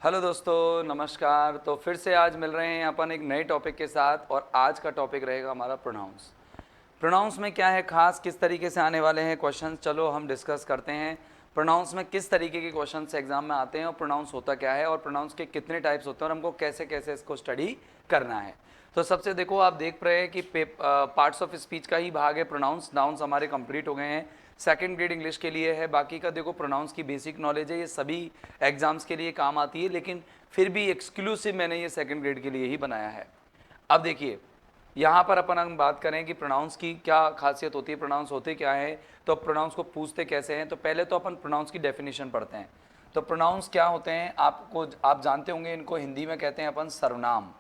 Hello दोस्तों, नमस्कार। तो फिर से आज मिल रहे हैं अपन एक नए टॉपिक के साथ और आज का टॉपिक रहेगा हमारा प्रोनाउंस। प्रोनाउंस में क्या है खास, किस तरीके से आने वाले हैं क्वेश्चन, चलो हम डिस्कस करते हैं। प्रोनाउंस में किस तरीके के क्वेश्चंस एग्जाम में आते हैं और प्रोनाउंस होता क्या है और प्रोनाउंस के कितने टाइप्स होते हैं और हमको कैसे कैसे इसको स्टडी करना है। तो सबसे देखो, आप देख रहे हैं कि पार्ट्स ऑफ स्पीच का ही भाग है प्रोनाउंस। नाउंस हमारे कंप्लीट हो गए हैं, सेकंड ग्रेड इंग्लिश के लिए है। बाकी का देखो प्रोनाउंस की बेसिक नॉलेज है, ये सभी एग्जाम्स के लिए काम आती है, लेकिन फिर भी एक्सक्लूसिव मैंने ये सेकंड ग्रेड के लिए ही बनाया है। अब देखिए, यहाँ पर अपन हम बात करें कि प्रोनाउंस की क्या खासियत होती है, प्रोनाउंस होते क्या है, तो प्रोनाउंस को पूछते कैसे हैं। तो पहले तो अपन प्रोनाउंस की डेफिनेशन पढ़ते हैं। तो प्रोनाउंस क्या होते हैं, आप जानते होंगे, इनको हिंदी में कहते हैं अपन सर्वनाम।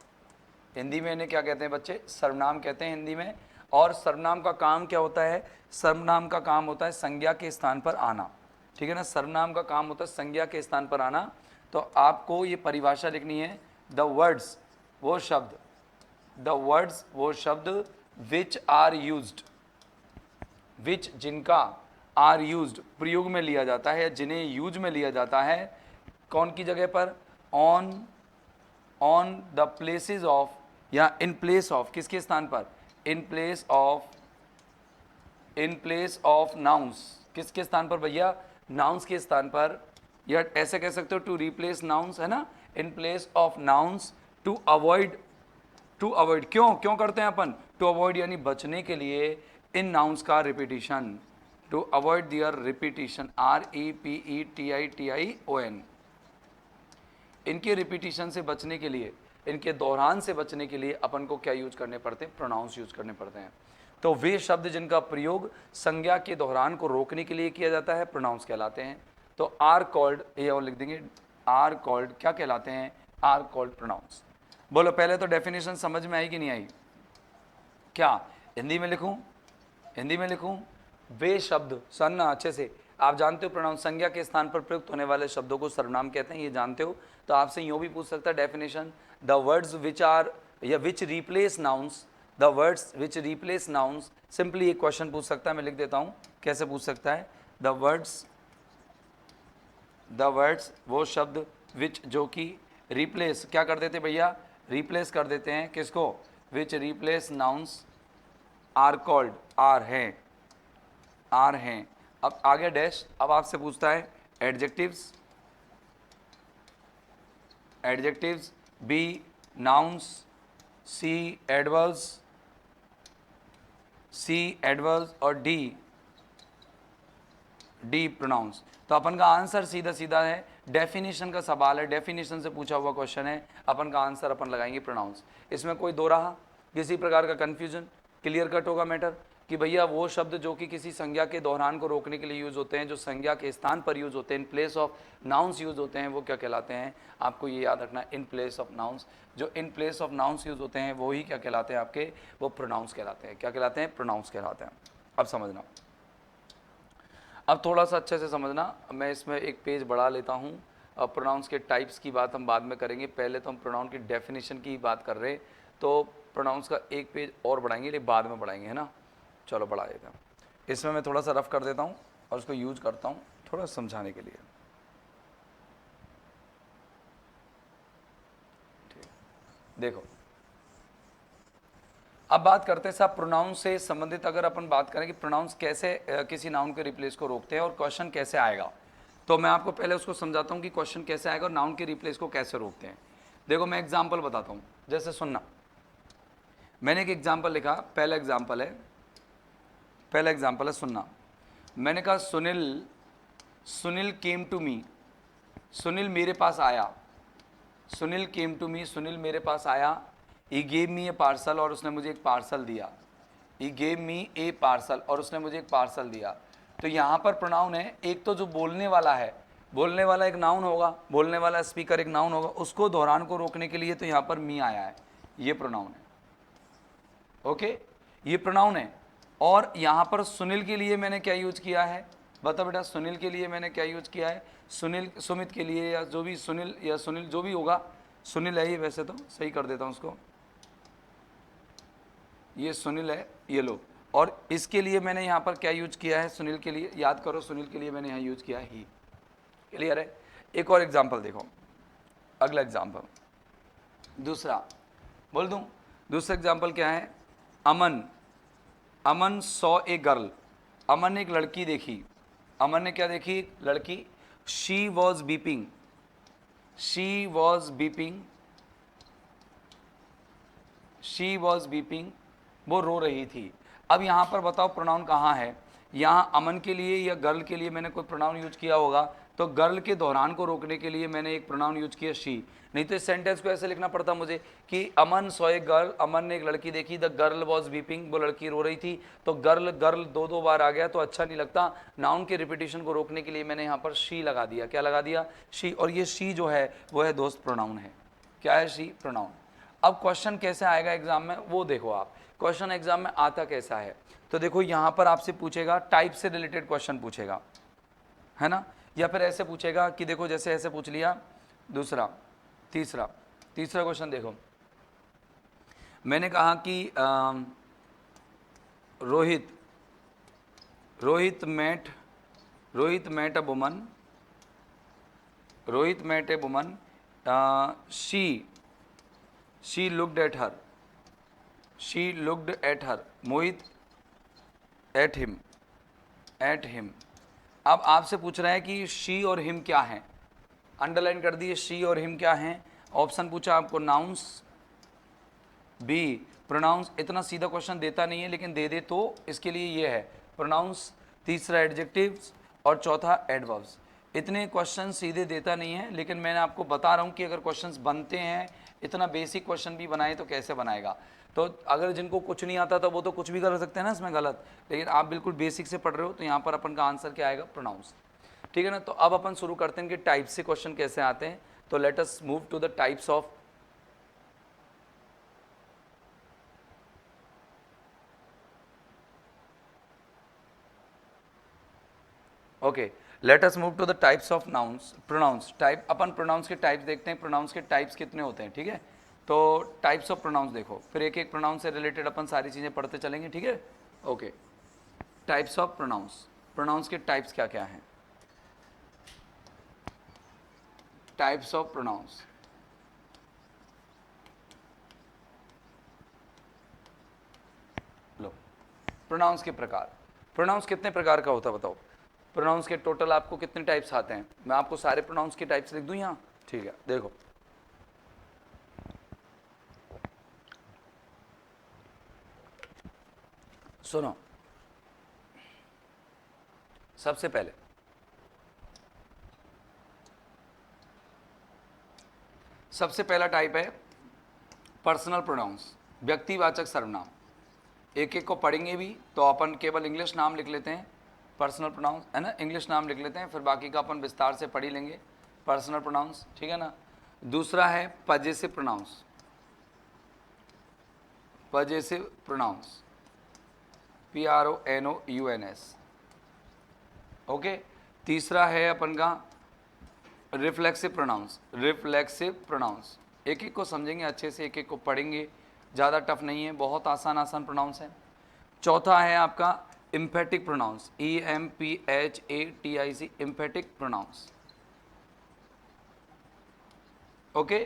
हिंदी में इन्हें क्या कहते हैं बच्चे, सर्वनाम कहते हैं हिंदी में। और सर्वनाम का काम क्या होता है, सर्वनाम का काम होता है संज्ञा के स्थान पर आना। ठीक है ना, सर्वनाम का काम होता है संज्ञा के स्थान पर आना। तो आपको ये परिभाषा लिखनी है, द वर्ड्स वो शब्द, द वर्ड्स वो शब्द विच आर यूज्ड, विच जिनका, आर यूज्ड प्रयोग में लिया जाता है या जिन्हें यूज में लिया जाता है, कौन की जगह पर, ऑन द प्लेसेस ऑफ, या इन प्लेस ऑफ, किसके स्थान पर, इन place of, in place of nouns, किसके स्थान पर भैया, नाउंस के स्थान पर। या ऐसे कह सकते हो टू रिप्लेस नाउंस, है ना, in place of nouns, to avoid, to avoid क्यों क्यों करते हैं अपन, टू अवॉइड यानी बचने के लिए इन नाउंस का repetition, to avoid their repetition, REPETITION, इनके रिपीटिशन से बचने के लिए, इनके दोहरान से बचने के लिए अपन को क्या यूज करने पड़ते हैं, प्रोनाउंस यूज करने पड़ते हैं। तो वे शब्द जिनका प्रयोग संज्ञा के दोहरान को रोकने के लिए किया जाता है प्रोनाउंस कहलाते हैं। तो आर कॉल्ड, ये और लिख देंगे, आर कॉल्ड क्या कहलाते हैं, आर कॉल्ड प्रोनाउंस। बोलो पहले तो डेफिनेशन समझ में आई कि नहीं आई, क्या हिंदी में लिखूं, हिंदी में लिखूं, वे शब्द, सुनना अच्छे से, आप जानते हो प्रोनाउंस संज्ञा के स्थान पर प्रयुक्त होने वाले शब्दों को सर्वनाम कहते हैं, ये जानते हो। तो आपसे यूँ भी पूछ सकता है definition, the words which are, या which replace nouns, the words which replace nouns. Simply एक क्वेश्चन पूछ सकता है, मैं लिख देता हूँ कैसे पूछ सकता है, द वर्ड्स, द वर्ड्स वो शब्द विच जो कि रिप्लेस क्या कर देते भैया, रिप्लेस कर देते हैं किसको, which replace nouns are called, are हैं, आर हैं। अब आगे डैश, अब आपसे पूछता है adjectives, adjectives, B nouns, C adverbs, C adverbs और डी प्रोनाउंस। तो अपन का आंसर सीधा सीधा है, डेफिनेशन का सवाल है, डेफिनेशन से पूछा हुआ क्वेश्चन है, अपन का आंसर अपन लगाएंगे प्रोनाउंस। इसमें कोई दो रहा, किसी प्रकार का कंफ्यूजन, क्लियर कट होगा मैटर कि भैया वो शब्द जो कि किसी संज्ञा के दोहरान को रोकने के लिए यूज होते हैं, जो संज्ञा के स्थान पर यूज होते हैं, इन प्लेस ऑफ नाउंस यूज होते हैं, वो क्या कहलाते हैं, आपको ये याद रखना है, इन प्लेस ऑफ नाउंस। जो in place of nouns use होते हैं वो ही क्या कहलाते हैं आपके, वो प्रोनाउंस कहलाते हैं। क्या कहलाते हैं, प्रोनाउंस कहलाते हैं। अब समझना, अब थोड़ा सा अच्छे से समझना, मैं इसमें एक पेज बढ़ा लेता हूँ। अब प्रोनाउंस के टाइप्स की बात हम बाद में करेंगे, पहले तो हम प्रोनाउन की डेफिनेशन की बात कर रहे हैं। तो प्रोनाउंस का एक पेज और बढ़ाएंगे, लेकिन बाद में बढ़ाएंगे, है ना। चलो बढ़ा देते हैं। इसमें मैं थोड़ा सा रफ कर देता हूँ और उसको यूज करता हूँ थोड़ा समझाने के लिए। ठीक, देखो अब बात करते हैं साहब प्रोनाउंस से संबंधित, अगर अपन बात करें कि प्रोनाउंस कैसे किसी नाउन के रिप्लेस को रोकते हैं और क्वेश्चन कैसे आएगा, तो मैं आपको पहले उसको समझाता हूँ कि क्वेश्चन कैसे आएगा और नाउन के रिप्लेस को कैसे रोकते हैं। देखो मैं एग्जांपल बताता हूँ, जैसे सुनना, मैंने एक एग्जांपल लिखा, पहला एग्जांपल है, पहला एग्जांपल है सुनना। मैंने कहा Sunil, Sunil came to me, Sunil मेरे पास आया, Sunil came to me, Sunil मेरे पास आया। He gave me A parcel, और उसने मुझे एक पार्सल दिया। He gave me A parcel, और उसने मुझे एक पार्सल दिया। तो यहाँ पर प्रोनाउन है, एक तो जो बोलने वाला है, बोलने वाला एक नाउन होगा, बोलने वाला स्पीकर एक नाउन होगा, उसको दोहरान को रोकने के लिए तो यहाँ पर मी आया है, ये प्रोनाउन है। ओके, ये प्रोनाउन है। और यहाँ पर सुनील के लिए मैंने क्या यूज किया है, बता बेटा, सुनील के लिए मैंने क्या यूज किया है, सुनील, सुमित के लिए, या जो भी सुनील या सुनील जो भी होगा, सुनील है ये, वैसे तो सही कर देता हूँ उसको, ये सुनील है, ये लो। और इसके लिए मैंने यहाँ पर क्या यूज किया है, सुनील के लिए, याद करो, सुनील के लिए मैंने यहाँ यूज किया है ही। क्लियर है। एक और एग्जांपल देखो, अगला एग्जाम्पल दूसरा बोल दूं। दूसरा एग्जाम्पल क्या है? अमन, अमन सॉ ए गर्ल, अमन ने एक लड़की देखी। अमन ने क्या देखी? लड़की। She was beeping, she was beeping, she was beeping, वो रो रही थी। अब यहाँ पर बताओ प्रोनाउन कहाँ है? यहाँ अमन के लिए या गर्ल के लिए मैंने कोई प्रोनाउन यूज किया होगा, तो गर्ल के दोहरान को रोकने के लिए मैंने एक प्रोनाउन यूज किया शी। नहीं तो इस सेंटेंस को ऐसे लिखना पड़ता मुझे कि अमन सॉ ए गर्ल, अमन ने एक लड़की देखी, द गर्ल वॉज वीपिंग, वो लड़की रो रही थी। तो गर्ल गर्ल दो दो बार आ गया तो अच्छा नहीं लगता। नाउन के रिपीटिशन को रोकने के लिए मैंने यहाँ पर शी लगा दिया। क्या लगा दिया? शी। और ये शी जो है वो है दोस्त प्रोनाउन है। क्या है? She pronoun. अब क्वेश्चन कैसे आएगा एग्जाम में वो देखो आप। क्वेश्चन एग्जाम में आता कैसा है, तो देखो यहाँ पर आपसे पूछेगा टाइप से रिलेटेड क्वेश्चन पूछेगा, है ना, या फिर ऐसे पूछेगा कि देखो जैसे ऐसे पूछ लिया। दूसरा, तीसरा क्वेश्चन देखो, मैंने कहा कि Rohit met a woman, Rohit met a woman, she looked at her, she looked at her, Mohit at him. अब आपसे पूछ रहा है कि शी और हिम क्या है, अंडरलाइन कर दिए। शी और हिम क्या है? ऑप्शन पूछा आपको नाउन्स, बी प्रोनाउंस। इतना सीधा क्वेश्चन देता नहीं है लेकिन दे दे तो इसके लिए ये है प्रोनाउंस, तीसरा एडजेक्टिव्स और चौथा एडवर्ब्स। इतने क्वेश्चन सीधे देता नहीं है लेकिन मैंने आपको बता रहा हूँ कि अगर क्वेश्चंस बनते हैं, इतना बेसिक क्वेश्चन भी बनाए तो कैसे बनाएगा। तो अगर जिनको कुछ नहीं आता तो वो तो कुछ भी कर सकते हैं ना इसमें गलत, लेकिन आप बिल्कुल बेसिक से पढ़ रहे हो तो यहाँ पर अपन का आंसर क्या आएगा? प्रोनाउंस। ठीक है ना। तो अब अपन शुरू करते हैं कि टाइप से क्वेश्चन कैसे आते हैं। तो let us move to the types of okay, let us move to the types of nouns, pronouns. Type, अपन प्रोनाउंस के टाइप्स देखते हैं, प्रोनाउंस के टाइप्स कितने होते हैं। ठीक है, तो टाइप्स ऑफ प्रोनाउंस देखो, फिर एक एक प्रोनाउंस से रिलेटेड अपन सारी चीज़ें पढ़ते चलेंगे। ठीक है, okay. Types of pronouns, pronouns के टाइप्स क्या क्या हैं? टाइप्स ऑफ प्रोनाउंस, लो प्रोनाउंस के प्रकार। प्रोनाउंस कितने प्रकार का होता है बताओ? प्रोनाउंस के टोटल आपको कितने टाइप्स आते हैं? मैं आपको सारे प्रोनाउंस के टाइप्स लिख दूं यहाँ? ठीक है, देखो सुनो। सबसे पहला टाइप है पर्सनल प्रोनाउंस, व्यक्तिवाचक सर्वनाम। एक एक को पढ़ेंगे भी तो अपन केवल इंग्लिश नाम लिख लेते हैं, पर्सनल प्रोनाउंस है ना, इंग्लिश नाम लिख लेते हैं, फिर बाकी का अपन विस्तार से पढ़ ही लेंगे पर्सनल प्रोनाउंस। ठीक है ना। दूसरा है possessive pronouns, possessive pronouns, PRONOUNS। Okay. तीसरा है अपन का रिफ्लेक्सिव प्रोनाउंस, रिफ्लेक्सिव प्रोनाउंस। एक एक को समझेंगे अच्छे से, एक एक को पढ़ेंगे, ज़्यादा टफ नहीं है, बहुत आसान आसान प्रोनाउंस है। चौथा है आपका emphatic pronouns, EMPHATIC, emphatic pronouns. Okay.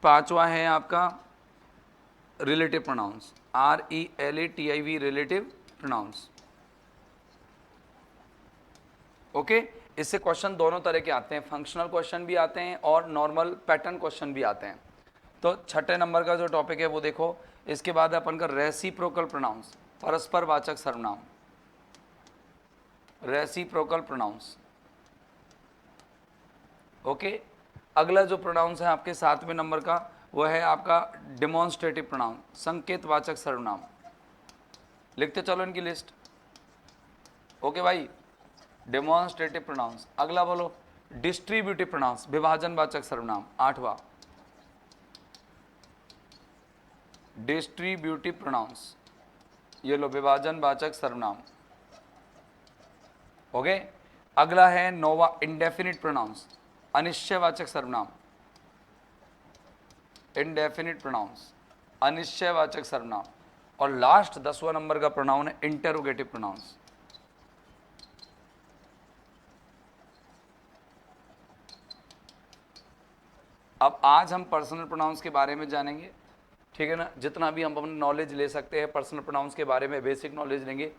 पांचवा है आपका relative pronouns, RELATIV, relative pronouns. Okay. इससे क्वेश्चन दोनों तरह के आते हैं, फंक्शनल क्वेश्चन भी आते हैं और नॉर्मल पैटर्न क्वेश्चन भी आते हैं। तो छठे नंबर का जो टॉपिक है वो देखो। इसके बाद अपन का रेसिप्रोकल प्रोनाउंस, परस्पर वाचक सर्वनाम, रेसिप्रोकल प्रोनाउंस। ओके। अगला जो प्रोनाउंस है आपके 7वें नंबर का वो है आपका डिमॉन्स्ट्रेटिव प्रोनाउन, संकेतवाचक सर्वनाम। लिखते चलो इनकी लिस्ट। ओके भाई, डेमोन्स्ट्रेटिव प्रोनाउंस। अगला बोलो डिस्ट्रीब्यूटिव प्रोनाउंस, विभाजनवाचक सर्वनाम, 8वां डिस्ट्रीब्यूटिव प्रोनाउंस, ये लो विभाजनवाचक सर्वनाम। ओके। अगला है 9वां इंडेफिनिट प्रोनाउंस, अनिश्चयवाचक सर्वनाम, इंडेफिनिट प्रोनाउंस, अनिश्चयवाचक सर्वनाम। और लास्ट 10वां नंबर का प्रोनाउन है इंटेरोगेटिव प्रोनाउंस। अब आज हम पर्सनल प्रोनाउंस के बारे में जानेंगे, ठीक है ना। जितना भी हम अपना नॉलेज ले सकते हैं पर्सनल प्रोनाउंस के बारे में, बेसिक नॉलेज लेंगे।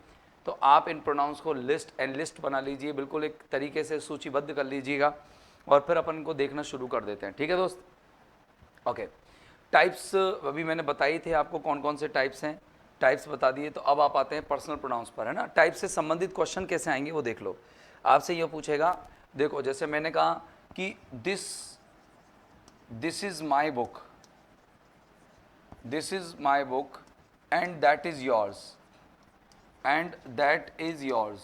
तो आप इन प्रोनाउंस को लिस्ट बना लीजिए, बिल्कुल एक तरीके से सूचीबद्ध कर लीजिएगा, और फिर अपन को देखना शुरू कर देते हैं, ठीक है दोस्त। ओके, टाइप्स अभी मैंने बताई थे आपको कौन कौन से टाइप्स हैं, टाइप्स बता दिए। तो अब आप आते हैं पर्सनल प्रोनाउंस पर, है ना। टाइप से संबंधित क्वेश्चन कैसे आएंगे वो देख लो। आपसे ये पूछेगा, देखो जैसे मैंने कहा कि this is my book, this is my book and that is yours, and that is yours.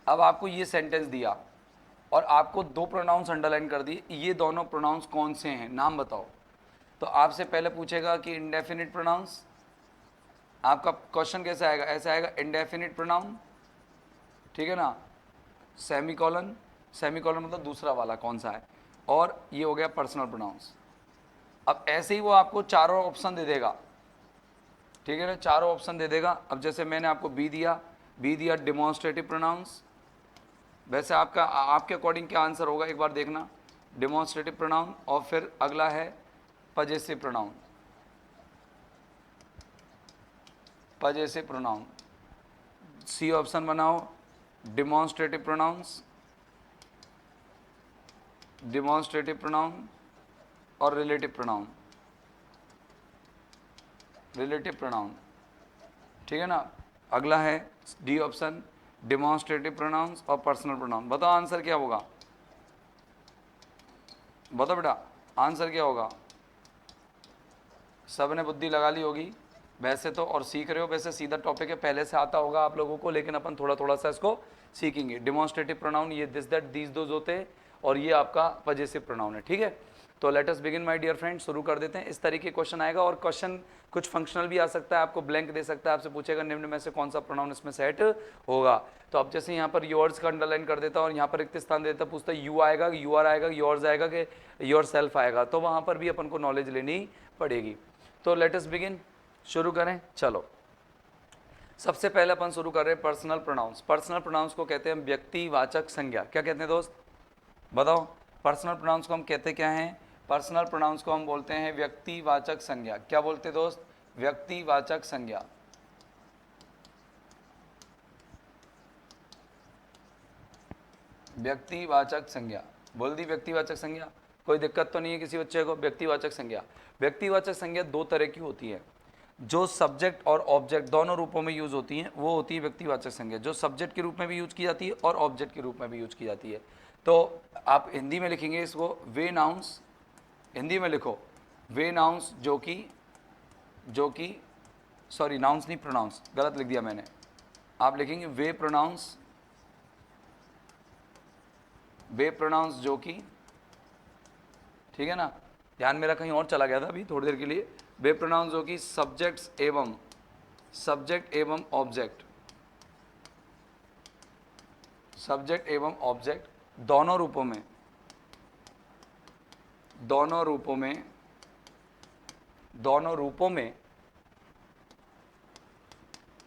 अब आपको ये सेंटेंस दिया और आपको दो प्रोनाउंस अंडरलाइन कर दिए, ये दोनों प्रोनाउंस कौन से हैं, नाम बताओ। तो आपसे पहले पूछेगा कि इंडेफिनिट प्रोनाउंस। आपका क्वेश्चन कैसे आएगा, ऐसा आएगा इंडेफिनिट प्रोनाउन, ठीक है ना। सेमीकोलन, सेमीकोलन मतलब दूसरा वाला कौन सा है, और ये हो गया पर्सनल प्रोनाउंस। अब ऐसे ही वो आपको चारों ऑप्शन दे देगा, ठीक है ना, चारों ऑप्शन दे देगा। अब जैसे मैंने आपको बी दिया डिमॉन्स्ट्रेटिव प्रोनाउंस। वैसे आपके अकॉर्डिंग क्या आंसर होगा एक बार देखना, डिमॉन्स्ट्रेटिव प्रोनाउन। और फिर अगला है possessive pronoun, possessive pronoun. C option बनाओ, डिमॉन्स्ट्रेटिव प्रोनाउंस, डिमॉन्स्ट्रेटिव प्रोनाउन और रिलेटिव प्रोनाउन, रिलेटिव प्रोनाउन, ठीक है ना। अगला है डी ऑप्शन, डिमॉन्स्ट्रेटिव प्रोनाउंस और पर्सनल प्रोनाउन। बताओ आंसर क्या होगा, बताओ बेटा आंसर क्या होगा। सब ने बुद्धि लगा ली होगी वैसे तो, और सीख रहे हो। वैसे सीधा टॉपिक है, पहले से आता होगा आप लोगों को, लेकिन अपन थोड़ा थोड़ा सा इसको सीखेंगे। डिमॉन्स्ट्रेटिव प्रोनाउन ये दिस दैट दीज दोज होते हैं, और ये आपका पजेसिव प्रोनाउन है, ठीक है। तो let us begin my dear friend, शुरू कर देते हैं। इस तरीके क्वेश्चन आएगा, और क्वेश्चन कुछ फंक्शनल भी आ सकता है, आपको ब्लैंक दे सकता है, आपसे पूछेगा निम्न में से कौन सा प्रोनाउन इसमें सेट होगा। तो अब जैसे यहाँ पर योर्स का अंडरलाइन कर देता और यहाँ पर रिक्त स्थान देता, पूछता यू आएगा, यू आर आएगा, योर्स आएगा कि योर सेल्फ आएगा, तो वहाँ पर भी अपन को नॉलेज लेनी पड़ेगी। तो लेट अस बिगिन, शुरू करें, चलो। सबसे पहले अपन शुरू कर रहे हैं पर्सनल प्रोनाउंस। पर्सनल प्रोनाउंस को कहते हैं व्यक्तिवाचक संज्ञा। क्या कहते हैं दोस्त, बताओ। पर्सनल प्रोनाउंस को हम कहते क्या हैं, पर्सनल प्रोनाउंस को हम बोलते हैं व्यक्तिवाचक संज्ञा। क्या बोलते हैं दोस्त, व्यक्तिवाचक संज्ञा। व्यक्तिवाचक संज्ञा बोल दी, व्यक्तिवाचक संज्ञा, कोई दिक्कत तो नहीं है किसी बच्चे को। व्यक्तिवाचक संज्ञा, व्यक्तिवाचक संज्ञा दो तरह की होती है, जो सब्जेक्ट और ऑब्जेक्ट दोनों रूपों में यूज होती हैं, वो होती है व्यक्तिवाचक संज्ञा। जो सब्जेक्ट के रूप में भी यूज की जाती है और ऑब्जेक्ट के रूप में भी यूज की जाती है। तो आप हिंदी में लिखेंगे इसको वे नाउंस, हिंदी में लिखो वे नाउंस, जो कि सॉरी नाउंस नहीं, प्रोनाउंस गलत लिख दिया मैंने। आप लिखेंगे वे प्रोनाउंस, वे प्रोनाउंस जो कि, ठीक है ना। ध्यान मेरा कहीं और चला गया था अभी थोड़ी देर के लिए। वे प्रोनाउंस जो कि सब्जेक्ट एवं ऑब्जेक्ट, सब्जेक्ट एवं ऑब्जेक्ट दोनों रूपों में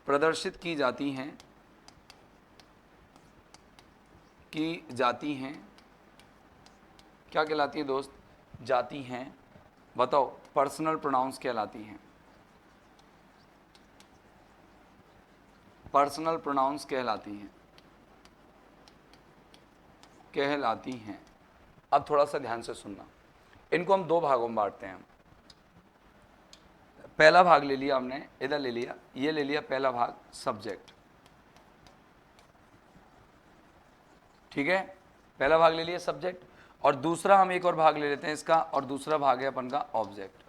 प्रदर्शित की जाती हैं, क्या कहलाती है दोस्त, जाती हैं। बताओ, पर्सनल प्रोनाउंस कहलाती हैं, पर्सनल प्रोनाउंस कहलाती हैं। अब थोड़ा सा ध्यान से सुनना, इनको हम दो भागों में बांटते हैं। पहला भाग ले लिया हमने, इधर ले लिया, ये ले लिया पहला भाग सब्जेक्ट, ठीक है। पहला भाग ले लिया सब्जेक्ट, और दूसरा हम एक और भाग ले लेते हैं इसका, और दूसरा भाग है अपन का ऑब्जेक्ट।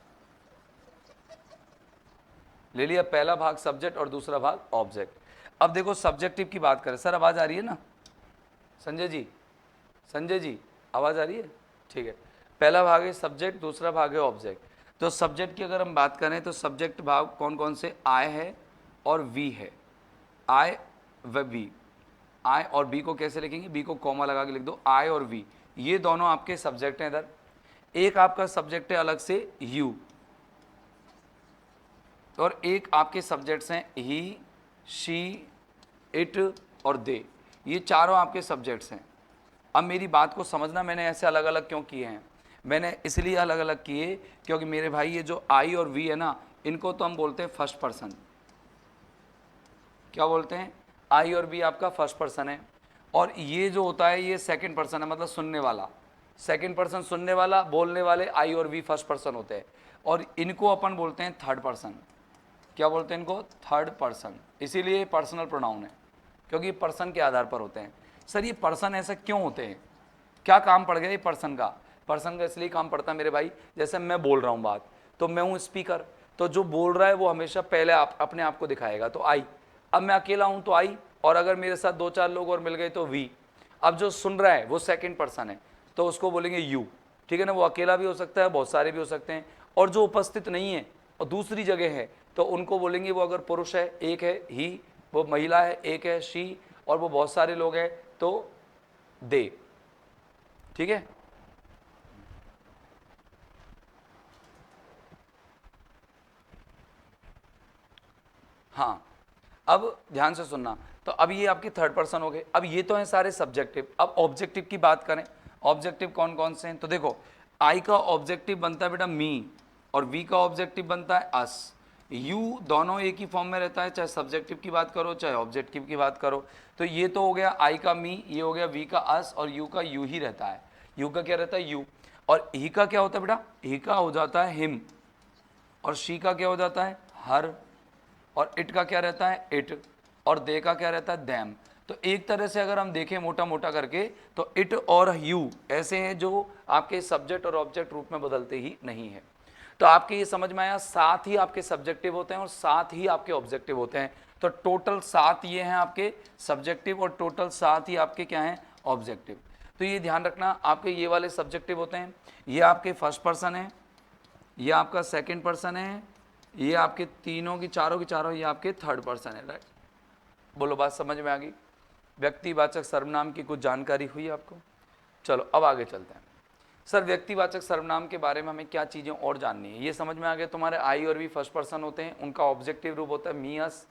ले लिया पहला भाग सब्जेक्ट और दूसरा भाग ऑब्जेक्ट। अब देखो सब्जेक्टिव की बात करें, सर आवाज आ रही है ना, संजय जी आवाज आ रही है, ठीक है। पहला भाग है सब्जेक्ट, दूसरा भाग है ऑब्जेक्ट। तो सब्जेक्ट की अगर हम बात करें तो सब्जेक्ट भाग कौन कौन से, आई है और वी है, आई व वी। आई और बी को कैसे लिखेंगे, बी को कॉमा लगा के लिख दो, आई और वी, ये दोनों आपके सब्जेक्ट हैं इधर। एक आपका सब्जेक्ट है अलग से यू, और एक आपके सब्जेक्ट्स हैं ही, शी, इट और दे, ये चारों आपके सब्जेक्ट्स हैं। अब मेरी बात को समझना, मैंने ऐसे अलग अलग क्यों किए हैं। मैंने इसलिए अलग अलग किए क्योंकि मेरे भाई ये जो आई और वी है ना, इनको तो हम बोलते हैं फर्स्ट पर्सन। क्या बोलते हैं? आई और वी आपका फर्स्ट पर्सन है, और ये जो होता है ये सेकंड पर्सन है, मतलब सुनने वाला। सेकंड पर्सन सुनने वाला, बोलने वाले आई और वी फर्स्ट पर्सन होते हैं, और इनको अपन बोलते हैं थर्ड पर्सन। क्या बोलते हैं इनको? Third person. इसीलिए पर्सनल प्रोनाउन है, क्योंकि पर्सन के आधार पर होते हैं। सर ये पर्सन ऐसा क्यों होते हैं? क्या काम पड़ गया ये पर्सन का? पर्सन का इसलिए काम पड़ता है मेरे भाई, जैसे मैं बोल रहा हूँ बात, तो मैं हूँ स्पीकर, तो जो बोल रहा है वो हमेशा पहले अपने आप को दिखाएगा, तो आई। अब मैं अकेला हूँ तो आई, और अगर मेरे साथ 2-4 लोग और मिल गए तो वी। अब जो सुन रहा है वो सेकंड पर्सन है, तो उसको बोलेंगे यू। ठीक है ना, वो अकेला भी हो सकता है, बहुत सारे भी हो सकते हैं। और जो उपस्थित नहीं है और दूसरी जगह है, तो उनको बोलेंगे, वो अगर पुरुष है एक है ही, वो महिला है एक है शी, और वो बहुत सारे लोग हैं तो दे। ठीक है, हाँ। अब ध्यान से सुनना, तो अब ये आपकी थर्ड पर्सन हो गए। अब ये तो हैं सारे सब्जेक्टिव। अब ऑब्जेक्टिव की बात करें, ऑब्जेक्टिव कौन कौन से हैं? तो देखो, आई का ऑब्जेक्टिव बनता है बेटा मी, और वी का ऑब्जेक्टिव बनता है अस। यू दोनों एक ही फॉर्म में रहता है, चाहे सब्जेक्टिव की बात करो चाहे ऑब्जेक्टिव की बात करो। तो ये तो हो गया आई का मी, ये हो गया वी का अस, और यू का यू ही रहता है। यू का क्या रहता है? यू। और ही का क्या होता है बेटा? ही का हो जाता है हिम, और शी का क्या हो जाता है? हर, और इट का क्या रहता है? इट, और दे का क्या रहता है? दैम। तो एक तरह से अगर हम देखें मोटा मोटा करके, तो इट और यू ऐसे हैं जो आपके सब्जेक्ट और ऑब्जेक्ट रूप में बदलते ही नहीं है। तो आपके ये समझ में आया, 7 ही आपके सब्जेक्टिव होते हैं और 7 ही आपके ऑब्जेक्टिव होते हैं। तो टोटल 7 ये हैं आपके सब्जेक्टिव, और टोटल 7 ही आपके क्या हैं? ऑब्जेक्टिव। तो ये ध्यान रखना, आपके ये वाले सब्जेक्टिव होते हैं, ये आपके फर्स्ट पर्सन है, ये आपका सेकंड पर्सन है, ये आपके तीनों की चारों ये आपके थर्ड पर्सन है। राइट, बोलो बात समझ में आ गई? व्यक्तिवाचक सर्वनाम की कुछ जानकारी हुई आपको? चलो अब आगे चलते हैं। सर व्यक्तिवाचक सर्वनाम के बारे में हमें क्या चीज़ें और जाननी है? ये समझ में आ गया तुम्हारे आई और वी फर्स्ट पर्सन होते हैं, उनका ऑब्जेक्टिव रूप होता है मी अस।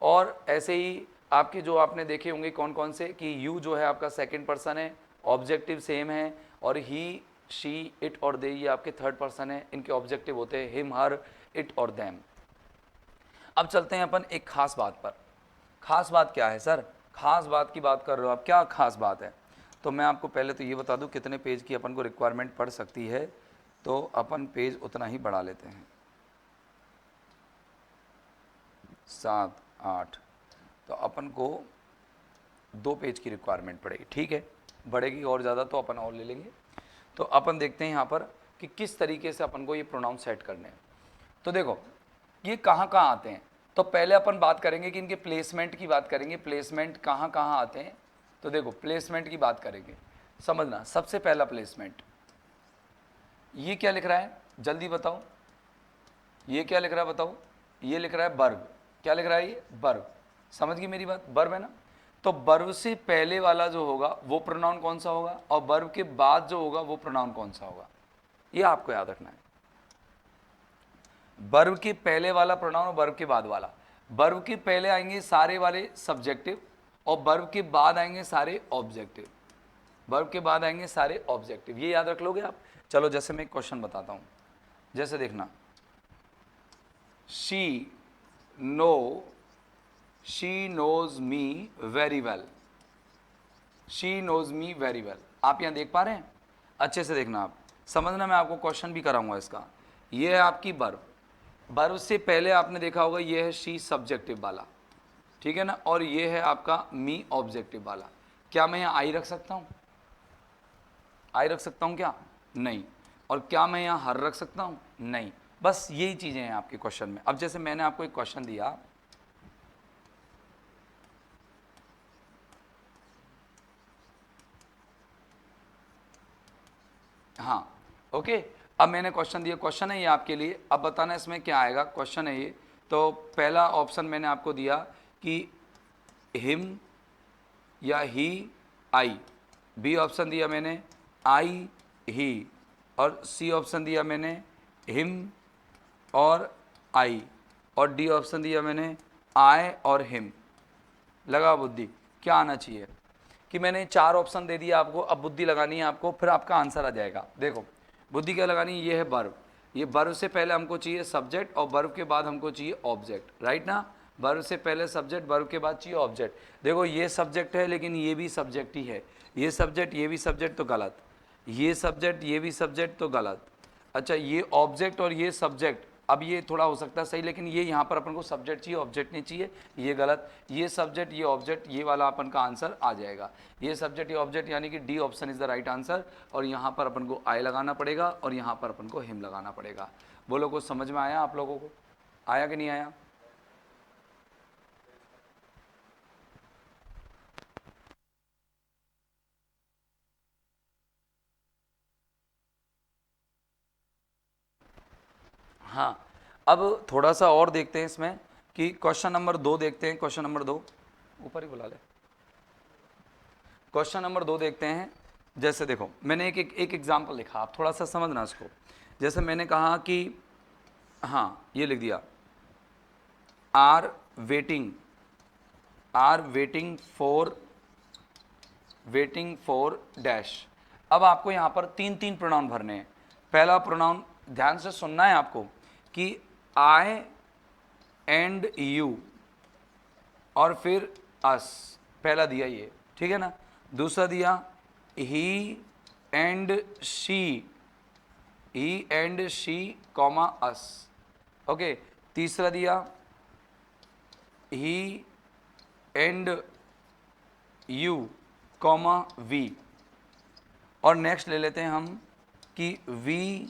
और ऐसे ही आपके जो आपने देखे होंगे कौन कौन से, कि यू जो है आपका सेकंड पर्सन है, ऑब्जेक्टिव सेम है, और ही शी इट और दे ये आपके थर्ड पर्सन है, इनके ऑब्जेक्टिव होते हैं हिम हर इट और दैम। अब चलते हैं अपन एक खास बात पर। खास बात क्या है सर? खास बात की बात कर रहे हो आप, क्या खास बात है? तो मैं आपको पहले तो ये बता दूं कितने पेज की अपन को रिक्वायरमेंट पड़ सकती है, तो अपन पेज उतना ही बढ़ा लेते हैं, 7, 8। तो अपन को 2 पेज की रिक्वायरमेंट पड़ेगी। ठीक है, बढ़ेगी और ज़्यादा तो अपन और ले लेंगे। तो अपन देखते हैं यहाँ पर कि किस तरीके से अपन को ये प्रोनाउन सेट करने हैं। तो देखो ये कहाँ कहाँ आते हैं, तो पहले अपन बात करेंगे कि इनके प्लेसमेंट की बात करेंगे, प्लेसमेंट कहाँ कहाँ आते हैं। तो देखो प्लेसमेंट की बात करेंगे, समझना। सबसे पहला प्लेसमेंट, ये क्या लिख रहा है जल्दी बताओ, ये क्या लिख रहा है बताओ? ये लिख रहा है वर्ब। क्या लिख रहा है ये? वर्ब। समझ गई मेरी बात? वर्ब है ना। तो वर्ब से पहले वाला जो होगा वो प्रोनाउन कौन सा होगा, और वर्ब के बाद जो होगा वो प्रोनाउन कौन सा होगा, ये आपको याद रखना है। वर्ब के पहले वाला प्रोनाउन और वर्ब के बाद वाला। वर्ब के पहले आएंगे सारे वाले सब्जेक्टिव, और वर्ब के बाद आएंगे सारे ऑब्जेक्टिव। वर्ब के बाद आएंगे सारे ऑब्जेक्टिव, ये याद रख लोगे आप। चलो जैसे मैं एक क्वेश्चन बताता हूं, जैसे देखना, she knows me very well. She knows me very well, आप यहां देख पा रहे हैं? अच्छे से देखना आप, समझना, मैं आपको क्वेश्चन भी कराऊंगा इसका। ये है आपकी वर्ब। वर्ब से पहले आपने देखा होगा ये है शी सब्जेक्टिव वाला, ठीक है ना, और ये है आपका मी ऑब्जेक्टिव वाला। क्या मैं यहाँ आई रख सकता हूँ? आई रख सकता हूँ क्या? नहीं। और क्या मैं यहाँ हर रख सकता हूँ? नहीं। बस यही चीज़ें हैं आपके क्वेश्चन में। अब जैसे मैंने आपको एक क्वेश्चन दिया, हाँ ओके, अब मैंने क्वेश्चन दिया, क्वेश्चन है ये आपके लिए। अब बताना इसमें क्या आएगा, क्वेश्चन है ये। तो पहला ऑप्शन मैंने आपको दिया कि हिम या ही आई, बी ऑप्शन दिया मैंने आई ही, और सी ऑप्शन दिया मैंने हिम और आई, और डी ऑप्शन दिया मैंने आई और हिम। लगा बुद्धि? क्या आना चाहिए कि मैंने 4 ऑप्शन दे दिया आपको, अब बुद्धि लगानी है आपको, फिर आपका आंसर आ जाएगा। देखो बुद्धि क्या लगानी, ये है वर्ब, ये वर्ब से पहले हमको चाहिए सब्जेक्ट और वर्ब के बाद हमको चाहिए ऑब्जेक्ट, राइट ना। वर्ब से पहले सब्जेक्ट, वर्ब के बाद चाहिए ऑब्जेक्ट। देखो ये सब्जेक्ट है लेकिन ये भी सब्जेक्ट ही है, ये सब्जेक्ट ये भी सब्जेक्ट तो गलत, ये सब्जेक्ट ये भी सब्जेक्ट तो गलत। अच्छा ये ऑब्जेक्ट और ये सब्जेक्ट, अब ये थोड़ा हो सकता है सही, लेकिन ये यहाँ पर अपन को सब्जेक्ट चाहिए ऑब्जेक्ट नहीं चाहिए, ये गलत। ये सब्जेक्ट ये ऑब्जेक्ट, ये वाला अपन का आंसर आ जाएगा। ये सब्जेक्ट ये ऑब्जेक्ट यानी कि D option is the right answer. और यहाँ पर अपन को आई लगाना पड़ेगा और यहाँ पर अपन को हिम लगाना पड़ेगा। बोलो कुछ समझ में आया आप लोगों को, आया कि नहीं आया? हाँ, अब थोड़ा सा और देखते हैं इसमें कि क्वेश्चन नंबर 2 देखते हैं। क्वेश्चन नंबर 2 ऊपर ही बुला ले। क्वेश्चन नंबर 2 देखते हैं। जैसे देखो मैंने एक एग्जाम्पल लिखा, आप थोड़ा सा समझना इसको। जैसे मैंने कहा कि हाँ ये लिख दिया, आर वेटिंग फॉर डैश। अब आपको यहाँ पर तीन तीन प्रोनाउन भरने हैं। पहला प्रोनाउन ध्यान से सुनना है आपको कि आई एंड यू और फिर अस, पहला दिया ये, ठीक है ना। दूसरा दिया he and she comma us, okay. तीसरा दिया he and you comma we. और नेक्स्ट ले लेते हैं हम कि we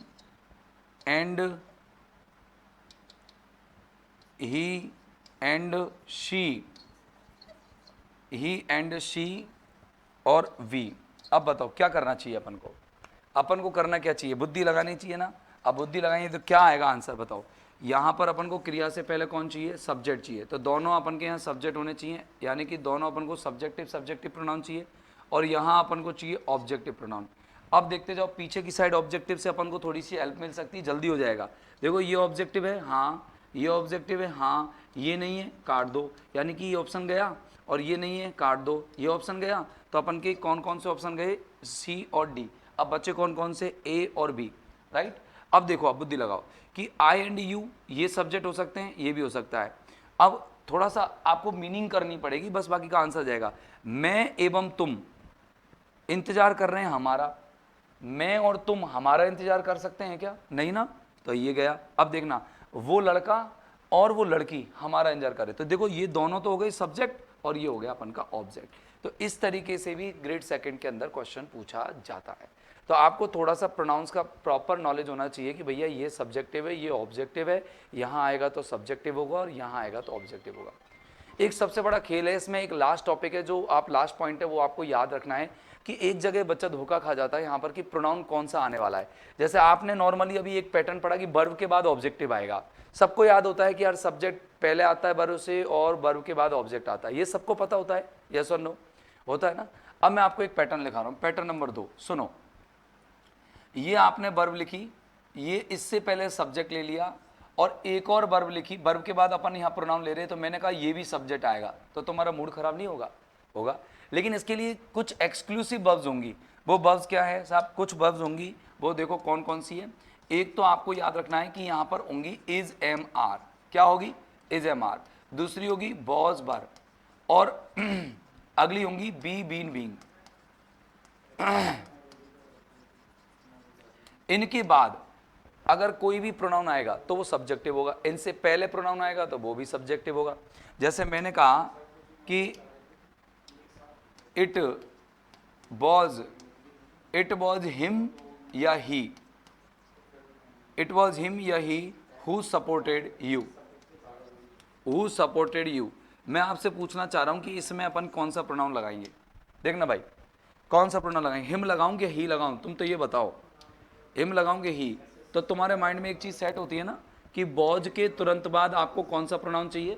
and he and she और वी। अब बताओ क्या करना चाहिए अपन को करना क्या चाहिए, बुद्धि लगानी चाहिए ना। अब बुद्धि लगाएंगे तो क्या आएगा आंसर बताओ। यहाँ पर अपन को क्रिया से पहले कौन चाहिए, सब्जेक्ट चाहिए, तो दोनों अपन के यहाँ सब्जेक्ट होने चाहिए, यानी कि दोनों अपन को सब्जेक्टिव प्रोनाउन चाहिए। और यहाँ अपन को चाहिए ऑब्जेक्टिव प्रोनाउन। अब देखते जाओ पीछे की साइड ऑब्जेक्टिव से अपन को थोड़ी सी हेल्प मिल सकती है, जल्दी हो जाएगा। देखो ये ऑब्जेक्टिव है, हाँ ये ऑब्जेक्टिव है, हाँ ये नहीं है काट दो, यानी कि ये ऑप्शन गया और ये नहीं है काट दो, ये ऑप्शन गया। तो अपन के कौन कौन से ऑप्शन गए, सी और डी। अब बच्चे कौन कौन से, ए और बी, राइट। अब देखो अब बुद्धि लगाओ कि आई एंड यू ये सब्जेक्ट हो सकते हैं, ये भी हो सकता है। अब थोड़ा सा आपको मीनिंग करनी पड़ेगी, बस बाकी का आंसर जाएगा। मैं एवं तुम इंतजार कर रहे हैं हमारा, मैं और तुम हमारा इंतजार कर सकते हैं क्या, नहीं ना, तो ये गया। अब देखना वो लड़का और वो लड़की हमारा इंतजार करे, तो देखो ये दोनों तो हो गए सब्जेक्ट और ये हो गया अपन का ऑब्जेक्ट। तो इस तरीके से भी ग्रेड सेकंड के अंदर क्वेश्चन पूछा जाता है। तो आपको थोड़ा सा प्रोनाउंस का प्रॉपर नॉलेज होना चाहिए कि भैया ये सब्जेक्टिव है, ये ऑब्जेक्टिव है, यहाँ आएगा तो सब्जेक्टिव होगा और यहाँ आएगा तो ऑब्जेक्टिव होगा। एक सबसे बड़ा खेल है इसमें, एक लास्ट टॉपिक है जो आप लास्ट पॉइंट है वो आपको याद रखना है कि एक जगह बच्चा धोखा खा जाता है यहाँ पर कि प्रोनाउन कौन सा आने वाला है। जैसे आपने नॉर्मली अभी एक पैटर्न पढ़ा कि वर्ब के बाद ऑब्जेक्टिव आएगा, सबको याद होता है कि यार सब्जेक्ट पहले आता है वर्ब से और वर्ब के बाद ऑब्जेक्ट आता है, ये सबको पता होता है, यस और नो, होता है ना। अब मैं आपको एक पैटर्न लिखा रहा हूँ, पैटर्न नंबर 2 सुनो। ये आपने वर्ब लिखी, ये इससे पहले सब्जेक्ट ले लिया और एक और वर्ब लिखी, वर्ब के बाद अपन यहाँ प्रोनाउन ले रहे हैं, तो मैंने कहा ये भी सब्जेक्ट आएगा, तो तुम्हारा मूड खराब नहीं होगा, होगा। लेकिन इसके लिए कुछ एक्सक्लूसिव वर्ब्स होंगी। वो वर्ब्स क्या है साहब, कुछ वर्ब्स होंगी, वो देखो कौन कौन सी है। एक तो आपको याद रखना है कि यहाँ पर होंगी इज एम आर, क्या होगी, इज एम आर। दूसरी होगी वॉज वर, और अगली होंगी बी बीन बीइंग। इनके बाद अगर कोई भी प्रोनाउन आएगा तो वो सब्जेक्टिव होगा, इनसे पहले प्रोनाउन आएगा तो वो भी सब्जेक्टिव होगा। जैसे मैंने कहा कि इट वॉज हिम या ही, इट वॉज हिम या ही हु सपोर्टेड यू। मैं आपसे पूछना चाह रहा हूं कि इसमें अपन कौन सा प्रोनाउन लगाएंगे, देखना भाई कौन सा प्रोनाउन लगाएंगे, हिम लगाऊं कि ही लगाऊं, तुम तो ये बताओ। हिम लगाऊंगे ही, तो तुम्हारे माइंड में एक चीज सेट होती है ना कि वॉज के तुरंत बाद आपको कौन सा प्रोनाउन चाहिए,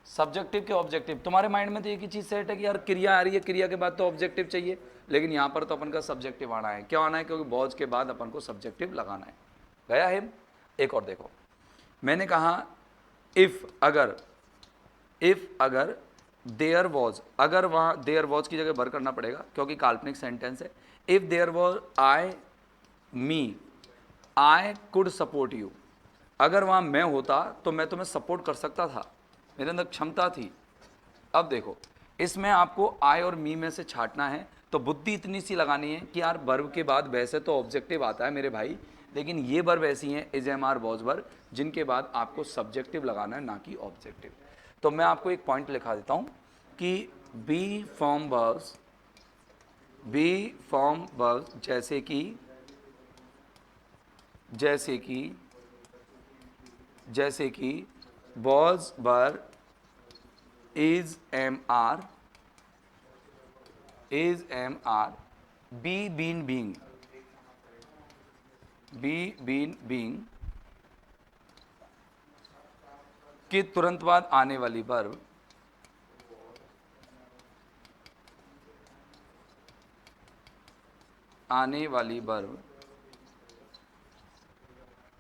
सब्जेक्टिव के ऑब्जेक्टिव। तुम्हारे माइंड में तो एक ही चीज सेट है कि यार क्रिया आ रही है, क्रिया के बाद तो ऑब्जेक्टिव चाहिए, लेकिन यहाँ पर तो अपन का सब्जेक्टिव आना है, क्यों आना है, क्योंकि वॉज के बाद अपन को सब्जेक्टिव लगाना है। गया हिम। एक और देखो, मैंने कहा इफ अगर देयर वॉज, अगर वहाँ देयर वॉज की जगह वर करना पड़ेगा क्योंकि काल्पनिक सेंटेंस है। If there was I me I could support you, अगर वहाँ मैं होता तो मैं तुम्हें सपोर्ट कर सकता था, मेरे अंदर क्षमता थी। अब देखो, इसमें आपको आई और मी में से छांटना है, तो बुद्धि इतनी सी लगानी है कि यार वर्ब के बाद वैसे तो ऑब्जेक्टिव आता है मेरे भाई, लेकिन ये वर्ब ऐसी हैं is am are was verb जिनके बाद आपको सब्जेक्टिव लगाना है, ना कि ऑब्जेक्टिव। तो मैं आपको एक पॉइंट लिखा देता हूँ कि be form verbs, be form verbs जैसे कि was were is am are be been being, के तुरंत बाद आने वाली वर्ब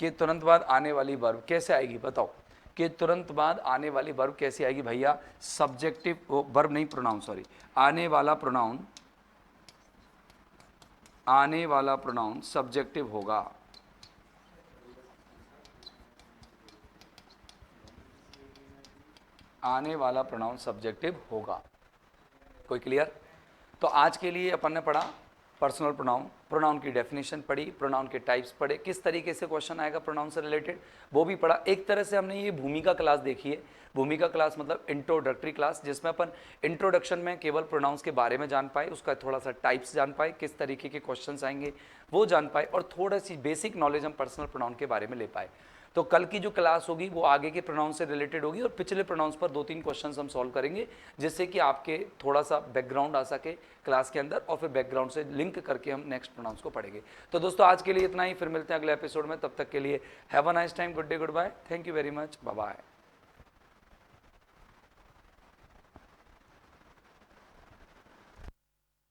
के तुरंत बाद आने वाली वर्ब कैसे आएगी बताओ, के तुरंत बाद आने वाली वर्ब कैसे आएगी भैया, सब्जेक्टिव वर्ब नहीं, प्रोनाउन, सॉरी, आने वाला प्रोनाउन सब्जेक्टिव होगा। आने वाला प्रोनाउन सब्जेक्टिव होगा। कोई क्लियर? तो आज के लिए अपन ने पढ़ा पर्सनल प्रोनाउन, प्रोनाउन की डेफिनेशन पढ़ी, प्रोनाउन के टाइप्स पढ़े, किस तरीके से क्वेश्चन आएगा प्रोनाउन से रिलेटेड वो भी पढ़ा। एक तरह से हमने ये भूमिका क्लास देखी है। भूमिका क्लास मतलब इंट्रोडक्टरी क्लास, जिसमें अपन इंट्रोडक्शन में केवल प्रोनाउंस के बारे में जान पाए, उसका थोड़ा सा टाइप्स जान पाए, किस तरीके के क्वेश्चंस आएंगे वो जान पाए, और थोड़ा सी बेसिक नॉलेज हम पर्सनल प्रोनाउन के बारे में ले पाए। तो कल की जो क्लास होगी वो आगे के प्रोनाउंस से रिलेटेड होगी, और पिछले प्रोनाउंस पर 2-3 क्वेश्चंस हम सॉल्व करेंगे, जिससे कि आपके थोड़ा सा बैकग्राउंड आ सके क्लास के अंदर, और फिर बैकग्राउंड से लिंक करके हम नेक्स्ट प्रोनाउंस को पढ़ेंगे। तो दोस्तों आज के लिए इतना ही, फिर मिलते हैं अगले एपिसोड में, तब तक के लिए have a nice time, good day, goodbye, thank you very much, bye bye.